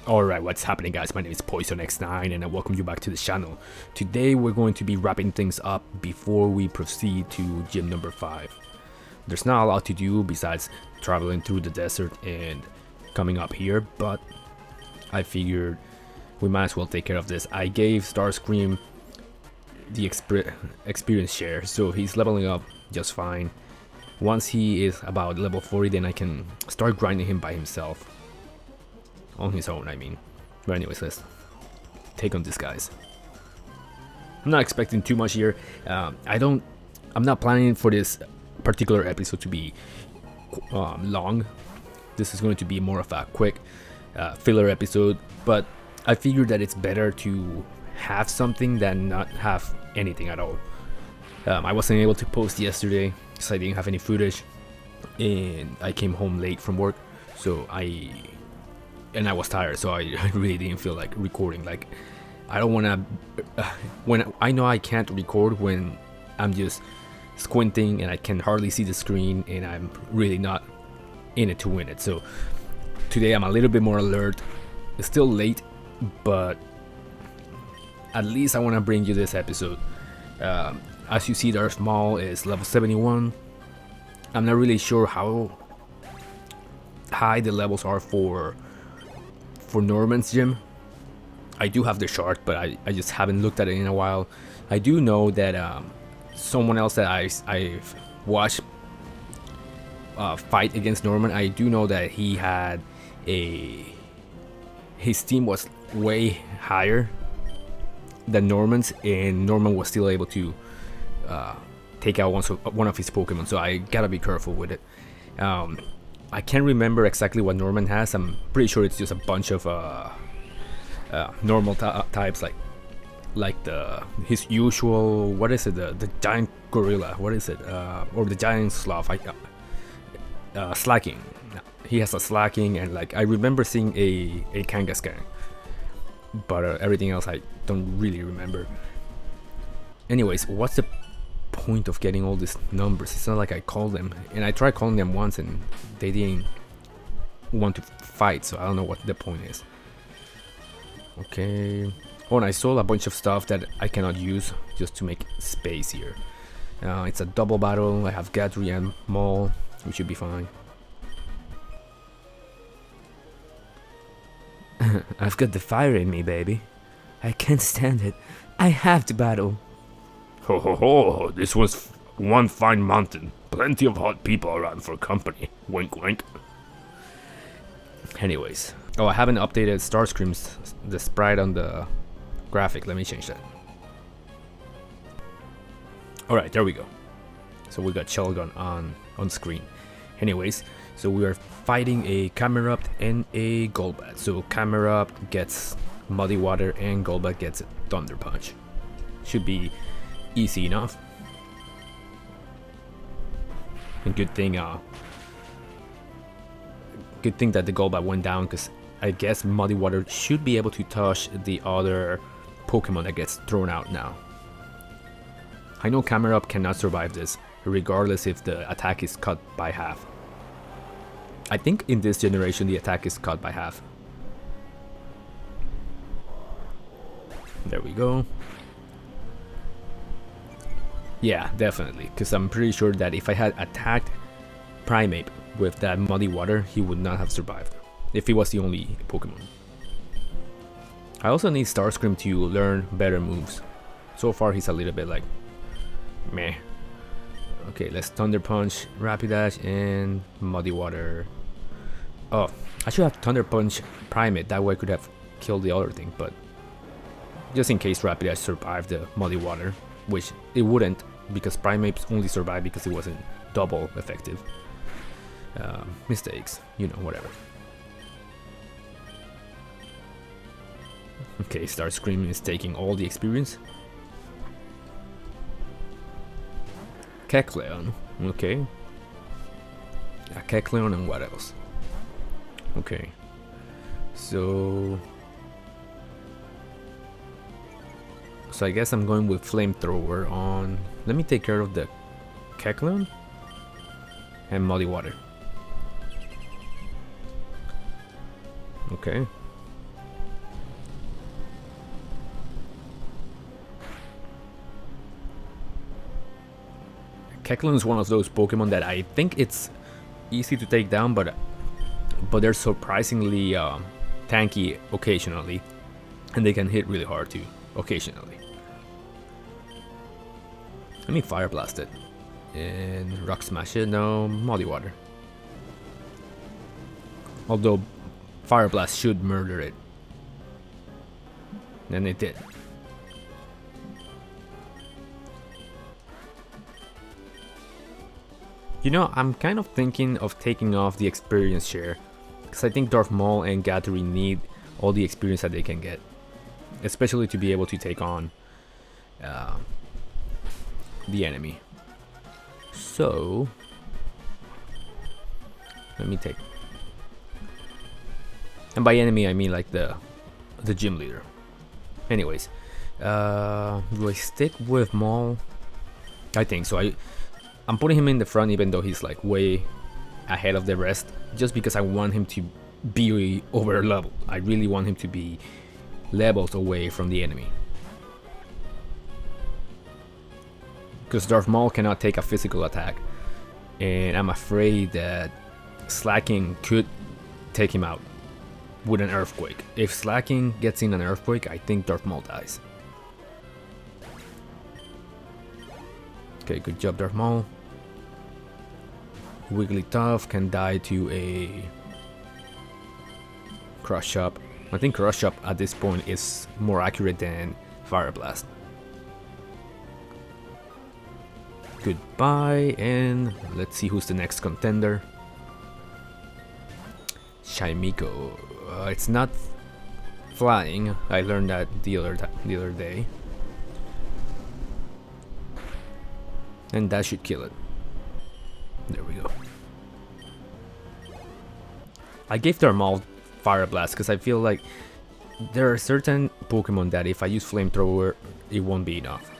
Alright, what's happening guys? My name is PoisonX9 and I welcome you back to the channel. Today we're going to be wrapping things up before we proceed to gym number 5. There's not a lot to do besides traveling through the desert and coming up here, but I figured we might as well take care of this. I gave Starscream the experience share, so he's leveling up just fine. Once he is about level 40, then I can start grinding him by himself. On his own, I mean. But anyways, let's take on these guys. I'm not expecting too much here. I'm not planning for this particular episode to be long. This is going to be more of a quick filler episode, but I figured that it's better to have something than not have anything at all. I wasn't able to post yesterday because I didn't have any footage, and I came home late from work, so I was tired, so I really didn't feel like recording. Like, I don't want to when I know I can't record when I'm just squinting and I can hardly see the screen and I'm really not in it to win it. So today I'm a little bit more alert. It's still late, but at least I want to bring you this episode. As you see, Darth Maul is level 71. I'm not really sure how high the levels are for Norman's gym. I do have the chart, but I just haven't looked at it in a while. I do know that someone else that I've watched fight against Norman, I do know that he had his team was way higher than Norman's, and Norman was still able to take out one of his Pokemon, so I gotta be careful with it. I can't remember exactly what Norman has. I'm pretty sure it's just a bunch of normal types, like his usual, what is it, the giant gorilla, what is it, or the giant sloth, slacking. He has a slacking, and like I remember seeing a Kangaskhan, but everything else I don't really remember. Anyways, what's the point of getting all these numbers? It's not like I called them, and I tried calling them once and they didn't want to fight, so I don't know what the point is. Okay. Oh, and I sold a bunch of stuff that I cannot use just to make space here. It's a double battle. I have Gatry and Maul. We should be fine. I've got the fire in me, baby. I can't stand it. I have to battle. Ho ho ho, this was one fine mountain. Plenty of hot people around for company. Wink wink. Anyways. Oh, I haven't updated Starscream's, the sprite on the graphic. Let me change that. Alright, there we go. So we got Shelgon on screen. Anyways, so we are fighting a Camerupt and a Golbat. So Camerupt gets Muddy Water and Golbat gets a Thunder Punch. Should be easy enough. And good thing that the Golbat went down, because I guess Muddy Water should be able to touch the other Pokemon that gets thrown out now. I know Camerupt cannot survive this, regardless if the attack is cut by half. I think in this generation the attack is cut by half. There we go. Yeah, definitely, because I'm pretty sure that if I had attacked Primeape with that Muddy Water, he would not have survived, if he was the only Pokemon. I also need Starscream to learn better moves. So far he's a little bit like meh. Okay, let's Thunder Punch, Rapidash, and Muddy Water. Oh, I should have Thunder Punch Primeape, that way I could have killed the other thing, but just in case Rapidash survived the Muddy Water, which it wouldn't, because Primeapes only survived because it wasn't double effective. Mistakes, you know, whatever. Okay, Starscream is taking all the experience. Kecleon, okay. Yeah, Kecleon, and what else? Okay, so I guess I'm going with Flamethrower on. Let me take care of the Kecleon and Muddy Water. Okay. Kecleon is one of those Pokemon that I think it's easy to take down, but they're surprisingly tanky occasionally, and they can hit really hard too occasionally. Let me Fire Blast it and Rock Smash it. No, Muddy Water. Although Fire Blast should murder it, and it did. You know, I'm kind of thinking of taking off the experience share, because I think Darth Maul and Gattery need all the experience that they can get, especially to be able to take on the enemy. So let me take, and by enemy I mean like the gym leader. Anyways, do I stick with Maul? I think so. I'm putting him in the front even though he's like way ahead of the rest, just because I want him to be over leveled. I really want him to be levels away from the enemy, because Darth Maul cannot take a physical attack, and I'm afraid that Slacking could take him out with an Earthquake. If Slacking gets in an Earthquake, I think Darth Maul dies. Okay, good job, Darth Maul. Wigglytuff can die to a Crush Up. I think Crush Up at this point is more accurate than Fire Blast. Goodbye, and let's see who's the next contender. Shaimiko. It's not flying. I learned that the other day. And that should kill it. There we go. I gave Darth Maul Fire Blast because I feel like there are certain Pokemon that if I use Flamethrower, it won't be enough.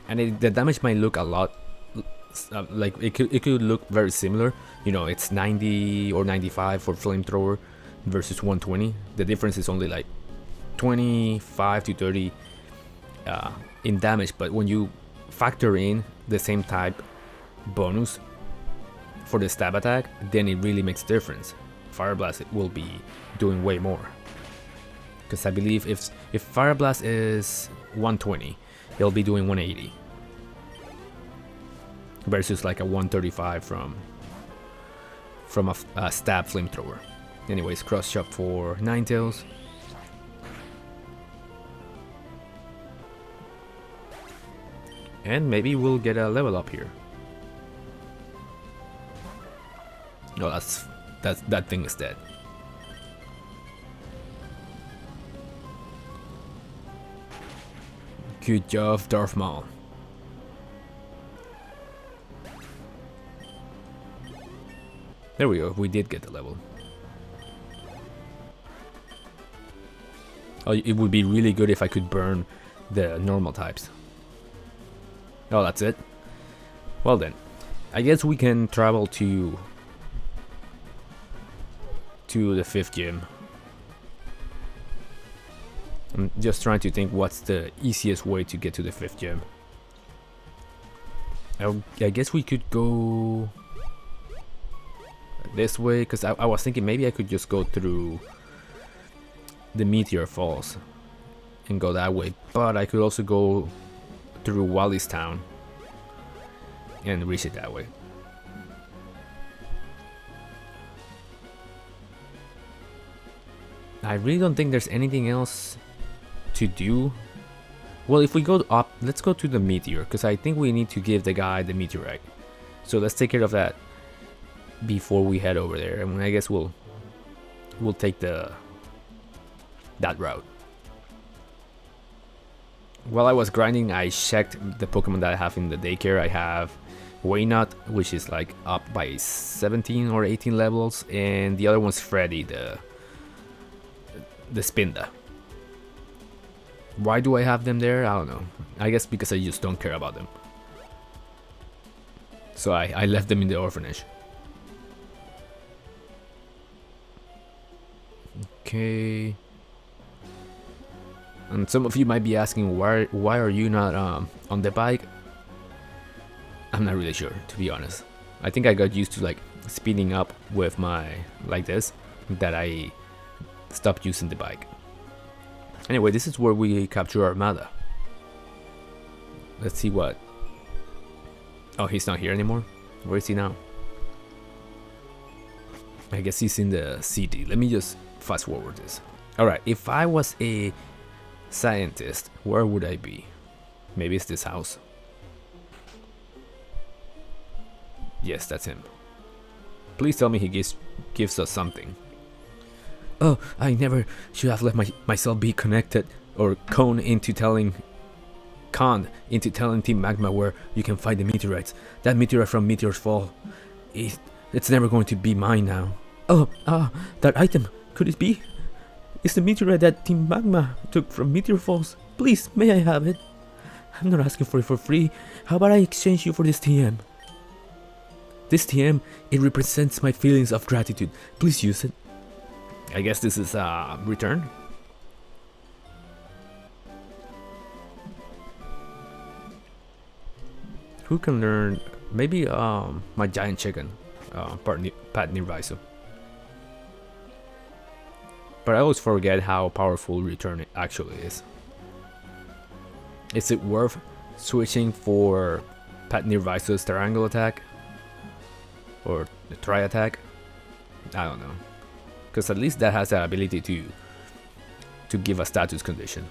And the damage might look a lot like it could look very similar. You know, it's 90 or 95 for Flamethrower versus 120. The difference is only like 25 to 30 in damage, but when you factor in the same type bonus for the stab attack, then it really makes a difference. Fire Blast will be doing way more, because I believe if Fire Blast is 120, it'll be doing 180 versus like a 135 from a stab Flamethrower. Anyways, Cross Chop for Ninetales. And maybe we'll get a level up here. No, that thing is dead. Good job, Darth Maul. There we go, we did get the level. Oh, it would be really good if I could burn the normal types. Oh, that's it? Well then, I guess we can travel to the 5th gym. I'm just trying to think what's the easiest way to get to the 5th gym. I guess we could go this way, because I was thinking maybe I could just go through the Meteor Falls and go that way, but I could also go through Wally's Town and reach it that way. I really don't think there's anything else to do. Well, if we go up, let's go to the Meteor, because I think we need to give the guy the meteorite. So let's take care of that before we head over there. I mean, I guess we'll take that route. While I was grinding, I checked the Pokemon that I have in the daycare. I have Waynut, which is like up by 17 or 18 levels, and the other one's Freddy, the Spinda. Why do I have them there? I don't know. I guess because I just don't care about them. So I left them in the orphanage. Okay. And some of you might be asking, why are you not on the bike? I'm not really sure, to be honest. I think I got used to like speeding up with my like this, that I stopped using the bike. Anyway, this is where we capture Armada. Let's see what. Oh, he's not here anymore. Where is he now? I guess he's in the city. Let me just fast forward this. Alright, if I was a scientist, where would I be? Maybe it's this house. Yes, that's him. Please tell me he gives us something. Oh, I never should have let myself be connected or conned into telling Team Magma where you can find the meteorites. That meteorite from Meteor's Fall. It's never going to be mine now. Oh, that item. Could it be? It's the meteorite that Team Magma took from Meteor Falls. Please, may I have it? I'm not asking for it for free. How about I exchange you for this TM? This TM, it represents my feelings of gratitude. Please use it. I guess this is a return. Who can learn? Maybe my giant chicken, Pat Nirvaiso. But I always forget how powerful return actually is. Is it worth switching for Pat Nirvaiso's triangle attack? Or the tri attack? I don't know. Because at least that has the ability to give a status condition.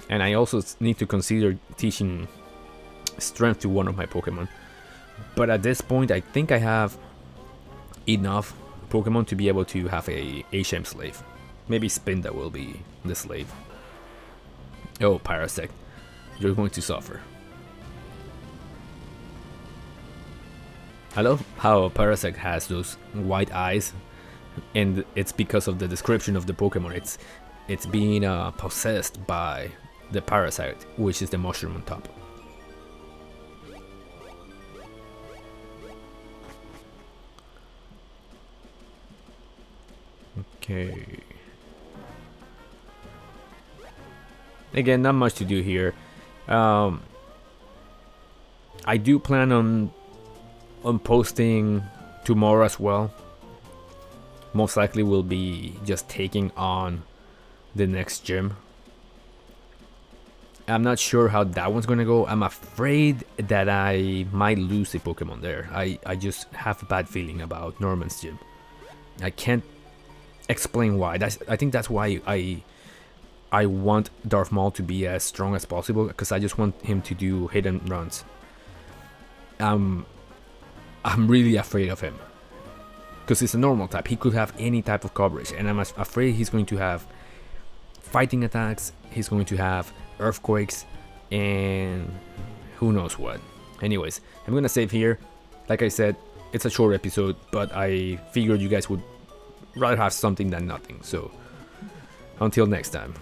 And I also need to consider teaching strength to one of my Pokemon. But at this point, I think I have enough Pokemon to be able to have a HM slave. Maybe Spinda will be the slave. Oh, Parasect, you're going to suffer. I love how Parasect has those white eyes, and it's because of the description of the Pokemon. It's being possessed by the parasite, which is the mushroom on top. Okay. Again, not much to do here. I do plan on posting tomorrow as well. Most likely we'll be just taking on the next gym. I'm not sure how that one's gonna go. I'm afraid that I might lose a Pokemon there. I just have a bad feeling about Norman's gym. I can't explain why. I think that's why I want Darth Maul to be as strong as possible, because I just want him to do hit and runs. I'm really afraid of him because it's a normal type. He could have any type of coverage, and I'm afraid he's going to have fighting attacks. He's going to have earthquakes and who knows what. Anyways, I'm gonna save here. Like I said, it's a short episode, but I figured you guys would rather have something than nothing. So until next time,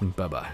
bye bye.